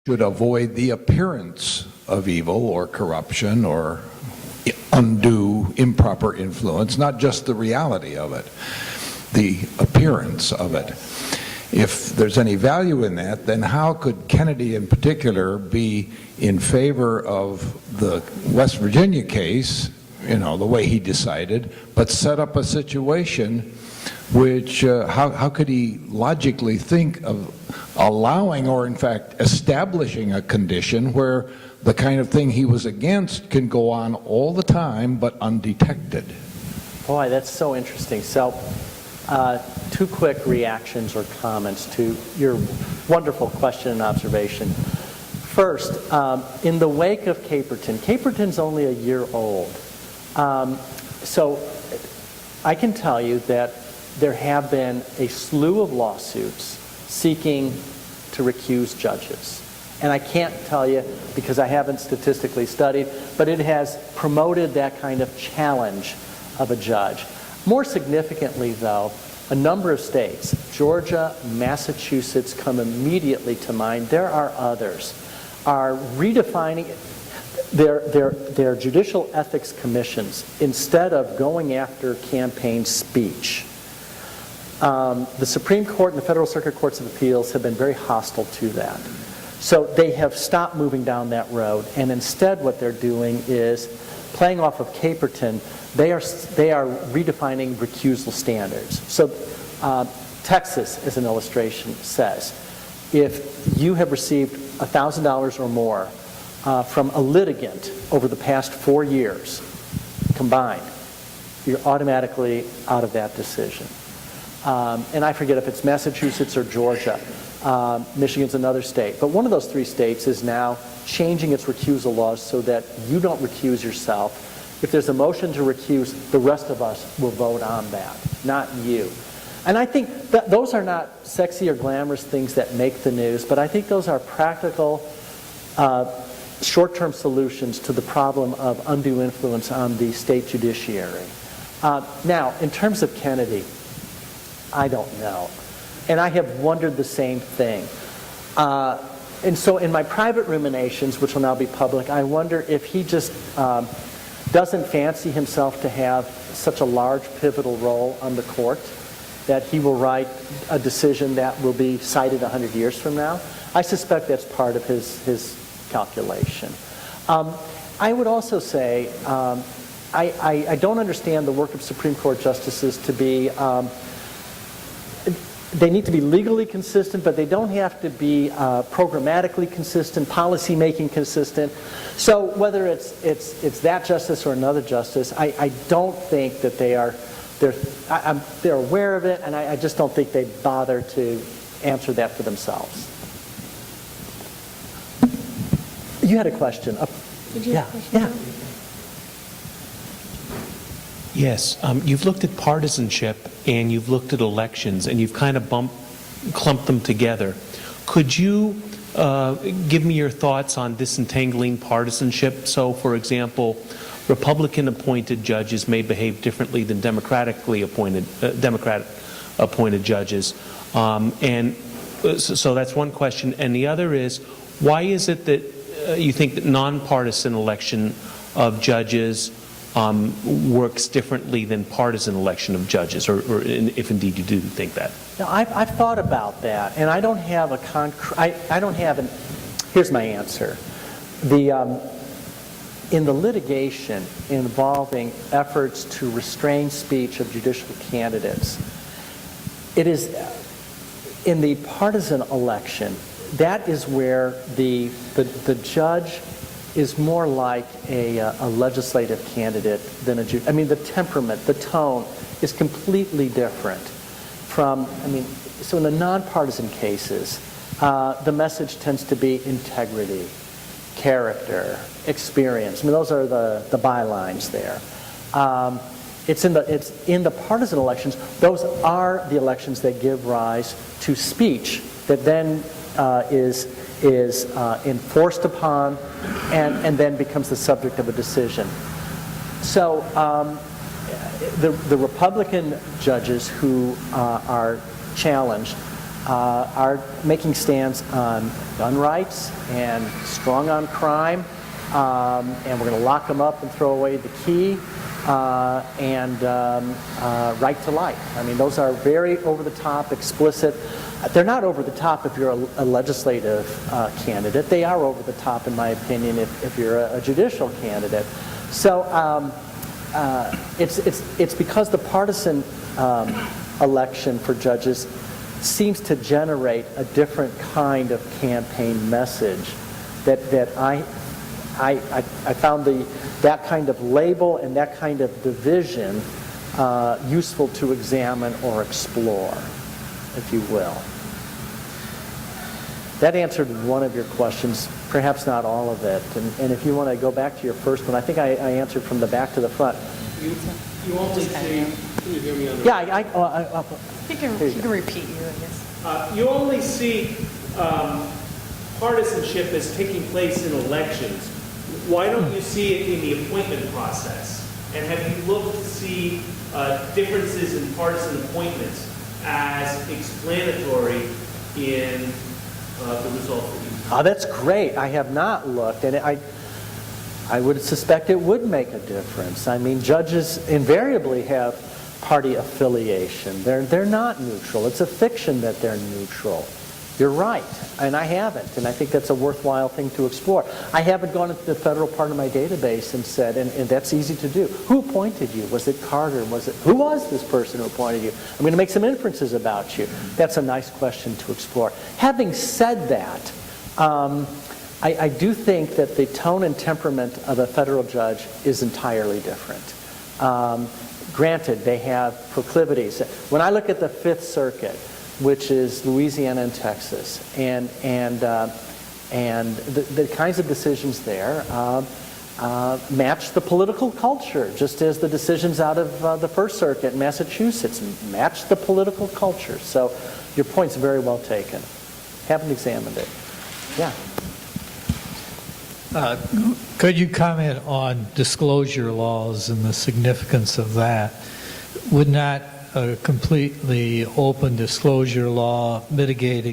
should avoid the appearance of evil or corruption or undue improper influence, not just the reality of it, the appearance of it. If there's any value in that, then how could Kennedy in particular be in favor of the West Virginia case, you know, the way he decided, but set up a situation which, how could he logically think of allowing or in fact establishing a condition where the kind of thing he was against can go on all the time but undetected? Boy, that's so interesting. So, two quick reactions or comments to your wonderful question and observation. First, in the wake of Caperton's only a year old. So I can tell you that there have been a slew of lawsuits seeking to recuse judges. And I can't tell you because I haven't statistically studied, but it has promoted that kind of challenge of a judge. More significantly, though, a number of states, Georgia, Massachusetts, come immediately to mind. There are others, are redefining their judicial ethics commissions instead of going after campaign speech. The Supreme Court and the Federal Circuit Courts of Appeals have been very hostile to that. So they have stopped moving down that road, and instead what they're doing is playing off of Caperton. They are redefining recusal standards. So Texas, as an illustration, says if you have received $1,000 or more from a litigant over the past 4 years combined, you're automatically out of that decision. And I forget if it's Massachusetts or Georgia. Michigan's another state. But one of those three states is now changing its recusal laws so that you don't recuse yourself. If there's a motion to recuse, the rest of us will vote on that, not you. And I think that those are not sexy or glamorous things that make the news, but I think those are practical, short-term solutions to the problem of undue influence on the state judiciary. Now, in terms of Kennedy, I don't know. And I have wondered the same thing. And so in my private ruminations, which will now be public, I wonder if he just doesn't fancy himself to have such a large pivotal role on the court that he will write a decision that will be cited 100 years from now. I suspect that's part of his calculation. I would also say I don't understand the work of Supreme Court justices to be they need to be legally consistent, but they don't have to be programmatically consistent, policy-making consistent. So whether it's that justice or another justice, I don't think that they're aware of it, and I just don't think they bother to answer that for themselves. You had a question. Did you have a question? Yeah. Yes, you've looked at partisanship and you've looked at elections and you've kind of clumped them together. Could you give me your thoughts on disentangling partisanship? So, for example, Republican-appointed judges may behave differently than Democrat-appointed judges, and so that's one question. And the other is, why is it that you think that nonpartisan election of judges works differently than partisan election of judges, or if indeed you do think that? Now, I've thought about that, and I don't have a concrete. I don't have an. Here's my answer. In the litigation involving efforts to restrain speech of judicial candidates, it is in the partisan election. That is where the judge is more like a legislative candidate than a judge. I mean, the temperament, the tone is completely different from, so in the nonpartisan cases, the message tends to be integrity, character, experience. Those are the bylines there. It's in the partisan elections. Those are the elections that give rise to speech that then is enforced upon and then becomes the subject of a decision. So the Republican judges who are challenged are making stands on gun rights and strong on crime, and we're going to lock them up and throw away the key, and right to life. I mean, those are very over-the-top, explicit. They're not over-the-top if you're a legislative candidate. They are over-the-top, in my opinion, if you're a judicial candidate. So it's because the partisan election for judges seems to generate a different kind of campaign message that I found that kind of label and that kind of division useful to examine or explore, if you will. That answered one of your questions, perhaps not all of it. And if you want to go back to your first one, I think I answered from the back to the front. You only see, can you hear me on the Yeah, He can repeat you, I guess. You only see partisanship as taking place in elections. Why don't you see it in the appointment process? And have you looked to see differences in partisan appointments as explanatory in the result that you see? that's great. I have not looked, and I would suspect it would make a difference. I mean, judges invariably have party affiliation. They're not neutral. It's a fiction that they're neutral. You're right, and I haven't, and I think that's a worthwhile thing to explore. I haven't gone into the federal part of my database and said, and that's easy to do, who appointed you? Was it Carter? Who was this person who appointed you? I'm going to make some inferences about you. That's a nice question to explore. Having said that, I do think that the tone and temperament of a federal judge is entirely different. Granted, they have proclivities. When I look at the Fifth Circuit, which is Louisiana and Texas, and the kinds of decisions there match the political culture, just as the decisions out of the First Circuit in Massachusetts match the political culture. So your point's very well taken. Haven't examined it. Yeah. Could you comment on disclosure laws and the significance of that? Would not a completely open disclosure law mitigate